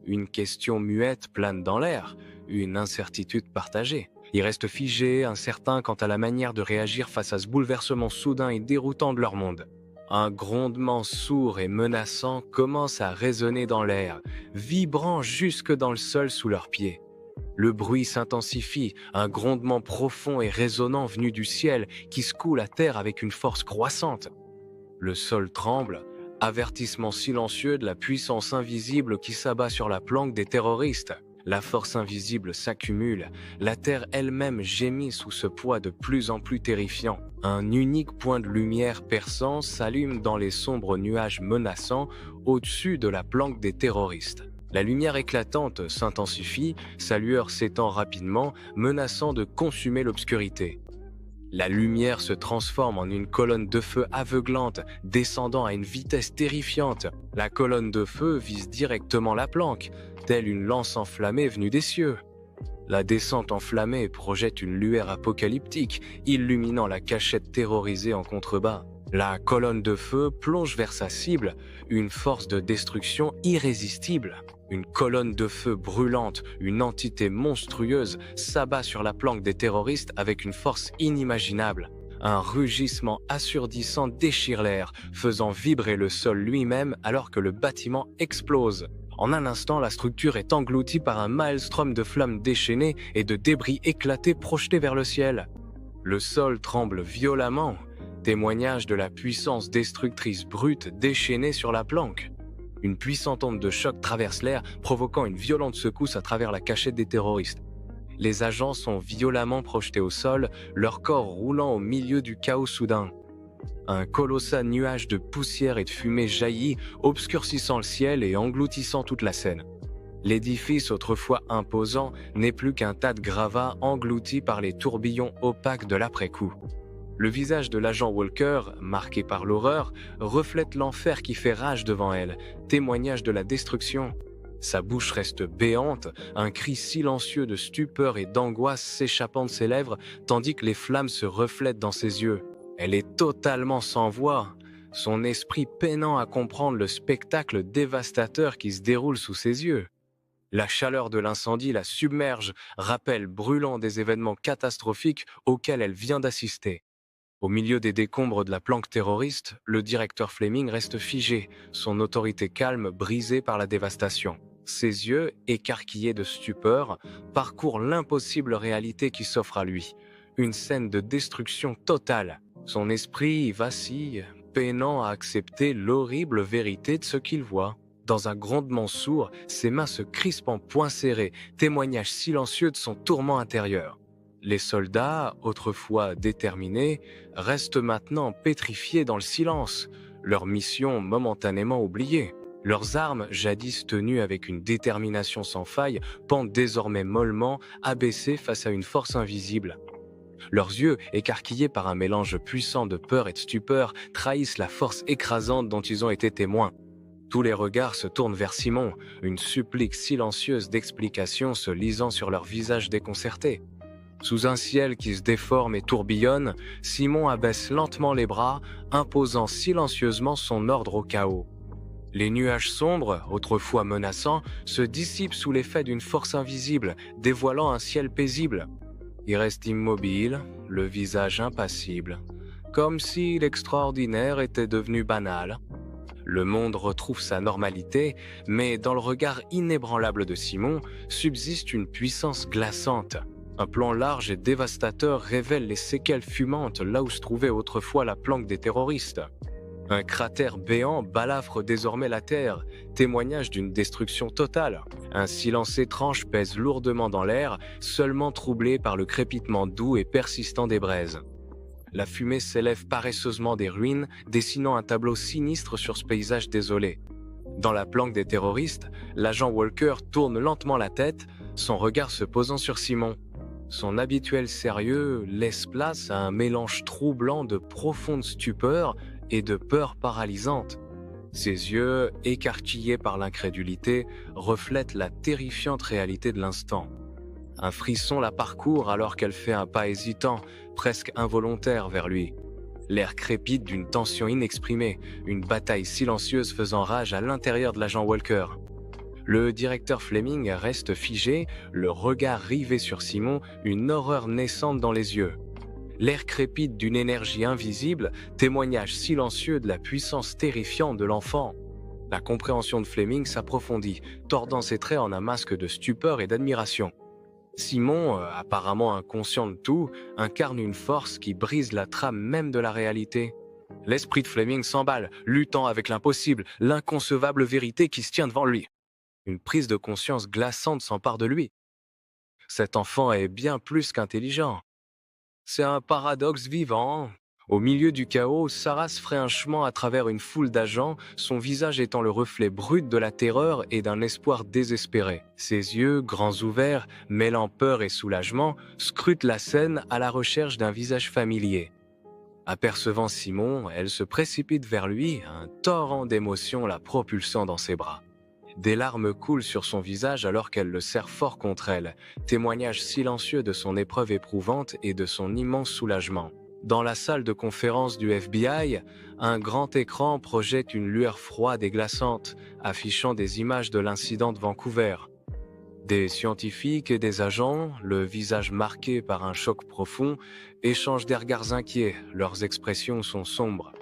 Une question muette plane dans l'air, une incertitude partagée. Ils restent figés, incertains quant à la manière de réagir face à ce bouleversement soudain et déroutant de leur monde. Un grondement sourd et menaçant commence à résonner dans l'air, vibrant jusque dans le sol sous leurs pieds. Le bruit s'intensifie, un grondement profond et résonnant venu du ciel qui secoue la terre avec une force croissante. Le sol tremble, avertissement silencieux de la puissance invisible qui s'abat sur la planque des terroristes. La force invisible s'accumule, la terre elle-même gémit sous ce poids de plus en plus terrifiant. Un unique point de lumière perçant s'allume dans les sombres nuages menaçants au-dessus de la planque des terroristes. La lumière éclatante s'intensifie, sa lueur s'étend rapidement, menaçant de consumer l'obscurité. La lumière se transforme en une colonne de feu aveuglante, descendant à une vitesse terrifiante. La colonne de feu vise directement la planque, telle une lance enflammée venue des cieux. La descente enflammée projette une lueur apocalyptique, illuminant la cachette terrorisée en contrebas. La colonne de feu plonge vers sa cible, une force de destruction irrésistible. Une colonne de feu brûlante, une entité monstrueuse, s'abat sur la planque des terroristes avec une force inimaginable. Un rugissement assourdissant déchire l'air, faisant vibrer le sol lui-même alors que le bâtiment explose. En un instant, la structure est engloutie par un maelstrom de flammes déchaînées et de débris éclatés projetés vers le ciel. Le sol tremble violemment, témoignage de la puissance destructrice brute déchaînée sur la planque. Une puissante onde de choc traverse l'air, provoquant une violente secousse à travers la cachette des terroristes. Les agents sont violemment projetés au sol, leur corps roulant au milieu du chaos soudain. Un colossal nuage de poussière et de fumée jaillit, obscurcissant le ciel et engloutissant toute la scène. L'édifice, autrefois imposant, n'est plus qu'un tas de gravats engloutis par les tourbillons opaques de l'après-coup. Le visage de l'agent Walker, marqué par l'horreur, reflète l'enfer qui fait rage devant elle, témoignage de la destruction. Sa bouche reste béante, un cri silencieux de stupeur et d'angoisse s'échappant de ses lèvres, tandis que les flammes se reflètent dans ses yeux. Elle est totalement sans voix, son esprit peinant à comprendre le spectacle dévastateur qui se déroule sous ses yeux. La chaleur de l'incendie la submerge, rappel brûlant des événements catastrophiques auxquels elle vient d'assister. Au milieu des décombres de la planque terroriste, le directeur Fleming reste figé, son autorité calme brisée par la dévastation. Ses yeux, écarquillés de stupeur, parcourent l'impossible réalité qui s'offre à lui. Une scène de destruction totale. Son esprit vacille, peinant à accepter l'horrible vérité de ce qu'il voit. Dans un grondement sourd, ses mains se crispent en poings serrés, témoignage silencieux de son tourment intérieur. Les soldats, autrefois déterminés, restent maintenant pétrifiés dans le silence, leur mission momentanément oubliée. Leurs armes, jadis tenues avec une détermination sans faille, pendent désormais mollement, abaissées face à une force invisible. Leurs yeux, écarquillés par un mélange puissant de peur et de stupeur, trahissent la force écrasante dont ils ont été témoins. Tous les regards se tournent vers Simon, une supplique silencieuse d'explication se lisant sur leurs visages déconcertés. Sous un ciel qui se déforme et tourbillonne, Simon abaisse lentement les bras, imposant silencieusement son ordre au chaos. Les nuages sombres, autrefois menaçants, se dissipent sous l'effet d'une force invisible, dévoilant un ciel paisible. Il reste immobile, le visage impassible, comme si l'extraordinaire était devenu banal. Le monde retrouve sa normalité, mais dans le regard inébranlable de Simon subsiste une puissance glaçante. Un plan large et dévastateur révèle les séquelles fumantes là où se trouvait autrefois la planque des terroristes. Un cratère béant balafre désormais la terre, témoignage d'une destruction totale. Un silence étrange pèse lourdement dans l'air, seulement troublé par le crépitement doux et persistant des braises. La fumée s'élève paresseusement des ruines, dessinant un tableau sinistre sur ce paysage désolé. Dans la planque des terroristes, l'agent Walker tourne lentement la tête, son regard se posant sur Simon. Son habituel sérieux laisse place à un mélange troublant de profonde stupeur et de peur paralysante. Ses yeux, écarquillés par l'incrédulité, reflètent la terrifiante réalité de l'instant. Un frisson la parcourt alors qu'elle fait un pas hésitant, presque involontaire vers lui. L'air crépite d'une tension inexprimée, une bataille silencieuse faisant rage à l'intérieur de l'agent Walker. Le directeur Fleming reste figé, le regard rivé sur Simon, une horreur naissante dans les yeux. L'air crépite d'une énergie invisible, témoignage silencieux de la puissance terrifiante de l'enfant. La compréhension de Fleming s'approfondit, tordant ses traits en un masque de stupeur et d'admiration. Simon, apparemment inconscient de tout, incarne une force qui brise la trame même de la réalité. L'esprit de Fleming s'emballe, luttant avec l'impossible, l'inconcevable vérité qui se tient devant lui. Une prise de conscience glaçante s'empare de lui. Cet enfant est bien plus qu'intelligent. C'est un paradoxe vivant, Au milieu du chaos, Sarah se ferait un chemin à travers une foule d'agents, son visage étant le reflet brut de la terreur et d'un espoir désespéré. Ses yeux, grands ouverts, mêlant peur et soulagement, scrutent la scène à la recherche d'un visage familier. Apercevant Simon, elle se précipite vers lui, un torrent d'émotions la propulsant dans ses bras. Des larmes coulent sur son visage alors qu'elle le serre fort contre elle, témoignage silencieux de son épreuve éprouvante et de son immense soulagement. Dans la salle de conférence du FBI, un grand écran projette une lueur froide et glaçante, affichant des images de l'incident de Vancouver. Des scientifiques et des agents, le visage marqué par un choc profond, échangent des regards inquiets, leurs expressions sont sombres.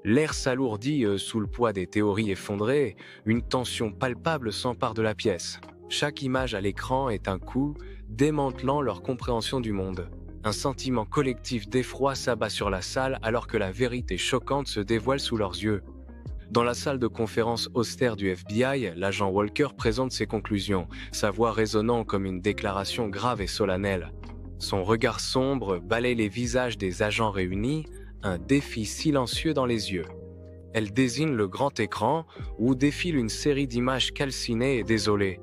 L'air s'alourdit sous le poids des théories effondrées, une tension palpable s'empare de la pièce. Chaque image à l'écran est un coup, démantelant leur compréhension du monde. Un sentiment collectif d'effroi s'abat sur la salle alors que la vérité choquante se dévoile sous leurs yeux. Dans la salle de conférence austère du FBI, l'agent Walker présente ses conclusions, sa voix résonnant comme une déclaration grave et solennelle. Son regard sombre balaye les visages des agents réunis, un défi silencieux dans les yeux. Elle désigne le grand écran où défile une série d'images calcinées et désolées.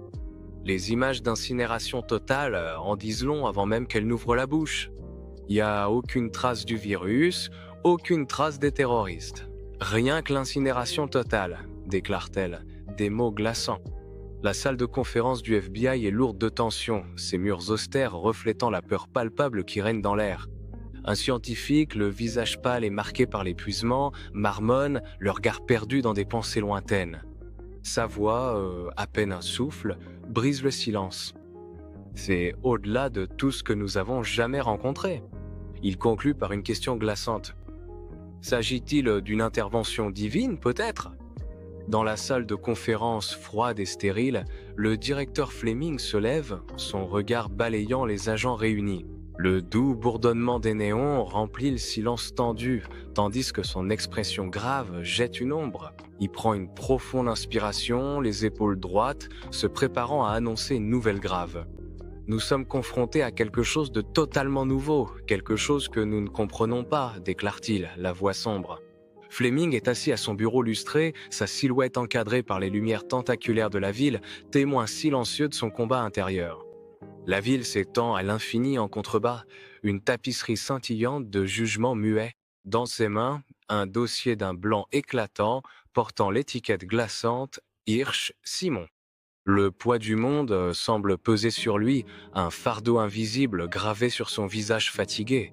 Les images d'incinération totale en disent long avant même qu'elle n'ouvre la bouche. Il n'y a aucune trace du virus, aucune trace des terroristes. Rien que l'incinération totale, déclare-t-elle, des mots glaçants. La salle de conférence du FBI est lourde de tension, ses murs austères reflétant la peur palpable qui règne dans l'air. Un scientifique, le visage pâle et marqué par l'épuisement, marmonne, le regard perdu dans des pensées lointaines. Sa voix, à peine un souffle, brise le silence. C'est au-delà de tout ce que nous avons jamais rencontré. Il conclut par une question glaçante. S'agit-il d'une intervention divine, peut-être ? Dans la salle de conférence froide et stérile, le directeur Fleming se lève, son regard balayant les agents réunis. Le doux bourdonnement des néons remplit le silence tendu, tandis que son expression grave jette une ombre. Il prend une profonde inspiration, les épaules droites, se préparant à annoncer une nouvelle grave. Nous sommes confrontés à quelque chose de totalement nouveau, quelque chose que nous ne comprenons pas, déclare-t-il, la voix sombre. Fleming est assis à son bureau lustré, sa silhouette encadrée par les lumières tentaculaires de la ville, témoin silencieux de son combat intérieur. La ville s'étend à l'infini en contrebas, une tapisserie scintillante de jugements muets. Dans ses mains, un dossier d'un blanc éclatant, portant l'étiquette glaçante « Hirsch Simon ». Le poids du monde semble peser sur lui, un fardeau invisible gravé sur son visage fatigué.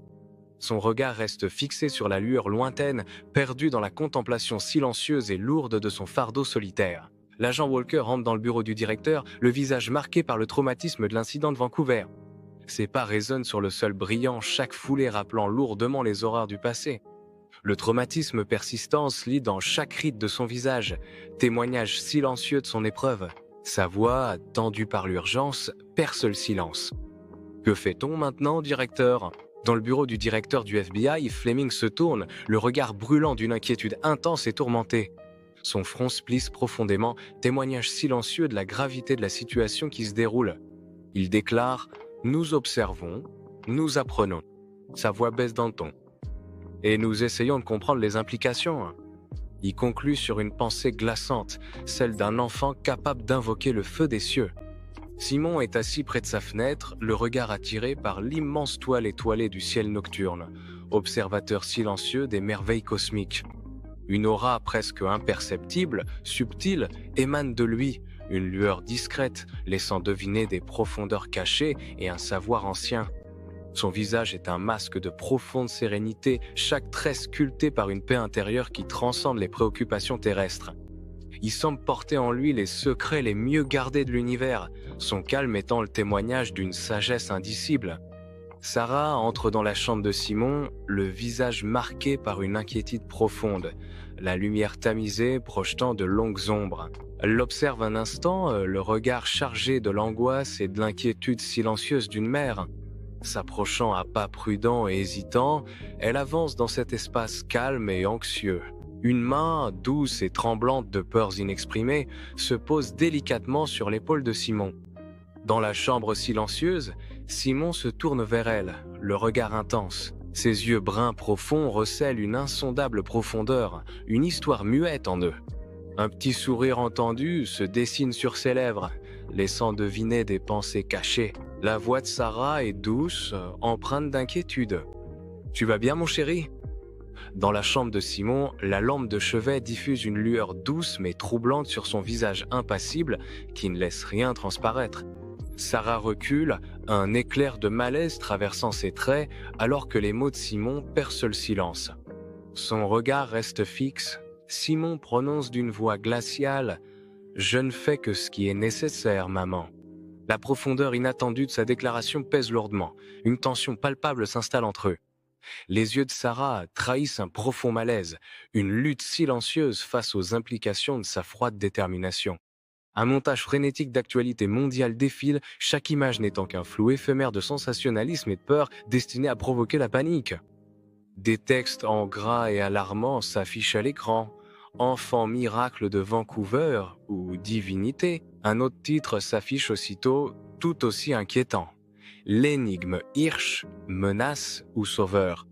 Son regard reste fixé sur la lueur lointaine, perdu dans la contemplation silencieuse et lourde de son fardeau solitaire. L'agent Walker rentre dans le bureau du directeur, le visage marqué par le traumatisme de l'incident de Vancouver. Ses pas résonnent sur le sol brillant, chaque foulée rappelant lourdement les horreurs du passé. Le traumatisme persistant se lit dans chaque ride de son visage, témoignage silencieux de son épreuve. Sa voix, tendue par l'urgence, perce le silence. « Que fait-on maintenant, directeur ?» Dans le bureau du directeur du FBI, Fleming se tourne, le regard brûlant d'une inquiétude intense et tourmentée. Son front se plisse profondément, témoignage silencieux de la gravité de la situation qui se déroule. Il déclare « Nous observons, nous apprenons ». Sa voix baisse d'un ton. « Et nous essayons de comprendre les implications. » Il conclut sur une pensée glaçante, celle d'un enfant capable d'invoquer le feu des cieux. Simon est assis près de sa fenêtre, le regard attiré par l'immense toile étoilée du ciel nocturne, observateur silencieux des merveilles cosmiques. Une aura presque imperceptible, subtile, émane de lui, une lueur discrète, laissant deviner des profondeurs cachées et un savoir ancien. Son visage est un masque de profonde sérénité, chaque trait sculpté par une paix intérieure qui transcende les préoccupations terrestres. Il semble porter en lui les secrets les mieux gardés de l'univers, son calme étant le témoignage d'une sagesse indicible. Sarah entre dans la chambre de Simon, le visage marqué par une inquiétude profonde, la lumière tamisée projetant de longues ombres. Elle l'observe un instant, le regard chargé de l'angoisse et de l'inquiétude silencieuse d'une mère. S'approchant à pas prudents et hésitants, elle avance dans cet espace calme et anxieux. Une main, douce et tremblante de peurs inexprimées, se pose délicatement sur l'épaule de Simon. Dans la chambre silencieuse, Simon se tourne vers elle, le regard intense. Ses yeux bruns profonds recèlent une insondable profondeur, une histoire muette en eux. Un petit sourire entendu se dessine sur ses lèvres, laissant deviner des pensées cachées. La voix de Sarah est douce, empreinte d'inquiétude. Tu vas bien, mon chéri? Dans la chambre de Simon, la lampe de chevet diffuse une lueur douce mais troublante sur son visage impassible qui ne laisse rien transparaître. Sarah recule, un éclair de malaise traversant ses traits alors que les mots de Simon percent le silence. Son regard reste fixe. Simon prononce d'une voix glaciale « Je ne fais que ce qui est nécessaire, maman ». La profondeur inattendue de sa déclaration pèse lourdement. Une tension palpable s'installe entre eux. Les yeux de Sarah trahissent un profond malaise, une lutte silencieuse face aux implications de sa froide détermination. Un montage frénétique d'actualité mondiale défile, chaque image n'étant qu'un flou éphémère de sensationnalisme et de peur destiné à provoquer la panique. Des textes en gras et alarmants s'affichent à l'écran. Enfant miracle de Vancouver ou Divinité. Un autre titre s'affiche aussitôt, tout aussi inquiétant. L'énigme Hirsch, menace ou sauveur.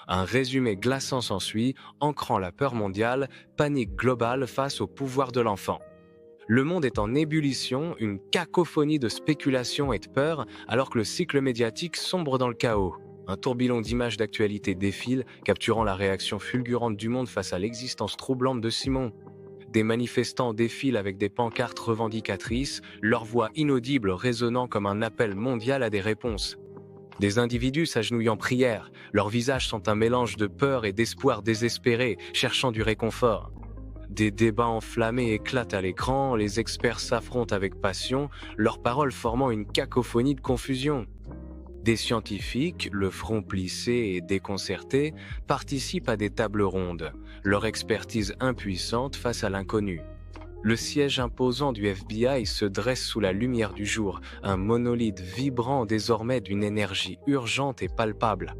Un résumé glaçant s'ensuit, ancrant la peur mondiale, panique globale face au pouvoir de l'enfant. Le monde est en ébullition, une cacophonie de spéculation et de peur, alors que le cycle médiatique sombre dans le chaos. Un tourbillon d'images d'actualité défile, capturant la réaction fulgurante du monde face à l'existence troublante de Simon. Des manifestants défilent avec des pancartes revendicatrices, leur voix inaudible résonnant comme un appel mondial à des réponses. Des individus s'agenouillent en prière, leurs visages sont un mélange de peur et d'espoir désespéré, cherchant du réconfort. Des débats enflammés éclatent à l'écran, les experts s'affrontent avec passion, leurs paroles formant une cacophonie de confusion. Des scientifiques, le front plissé et déconcerté, participent à des tables rondes, leur expertise impuissante face à l'inconnu. Le siège imposant du FBI se dresse sous la lumière du jour, un monolithe vibrant désormais d'une énergie urgente et palpable.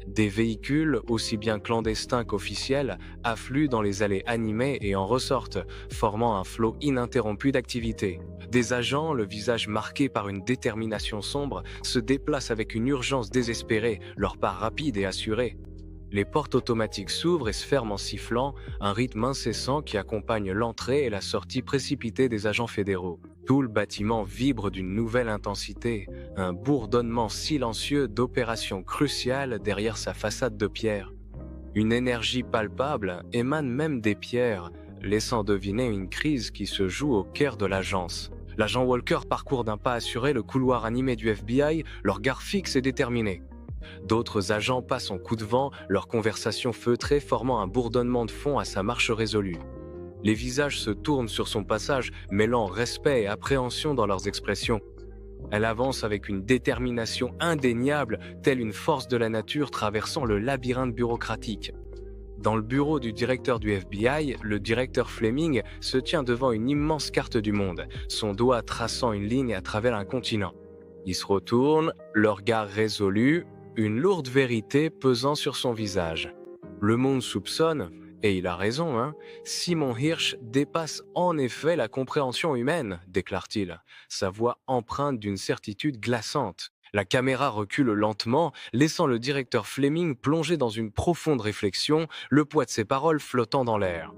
Des véhicules, aussi bien clandestins qu'officiels, affluent dans les allées animées et en ressortent, formant un flot ininterrompu d'activité. Des agents, le visage marqué par une détermination sombre, se déplacent avec une urgence désespérée, leur pas rapide et assuré. Les portes automatiques s'ouvrent et se ferment en sifflant, un rythme incessant qui accompagne l'entrée et la sortie précipitée des agents fédéraux. Tout le bâtiment vibre d'une nouvelle intensité, un bourdonnement silencieux d'opérations cruciales derrière sa façade de pierre. Une énergie palpable émane même des pierres, laissant deviner une crise qui se joue au cœur de l'agence. L'agent Walker parcourt d'un pas assuré le couloir animé du FBI, leur regard fixe et déterminé. D'autres agents passent en coup de vent, leur conversation feutrée formant un bourdonnement de fond à sa marche résolue. Les visages se tournent sur son passage, mêlant respect et appréhension dans leurs expressions. Elle avance avec une détermination indéniable, telle une force de la nature traversant le labyrinthe bureaucratique. Dans le bureau du directeur du FBI, le directeur Fleming se tient devant une immense carte du monde, son doigt traçant une ligne à travers un continent. Il se retourne, le regard résolu, une lourde vérité pesant sur son visage. Le monde soupçonne, et il a raison, Simon Hirsch dépasse en effet la compréhension humaine, déclare-t-il, sa voix empreinte d'une certitude glaçante. La caméra recule lentement, laissant le directeur Fleming plonger dans une profonde réflexion, le poids de ses paroles flottant dans l'air.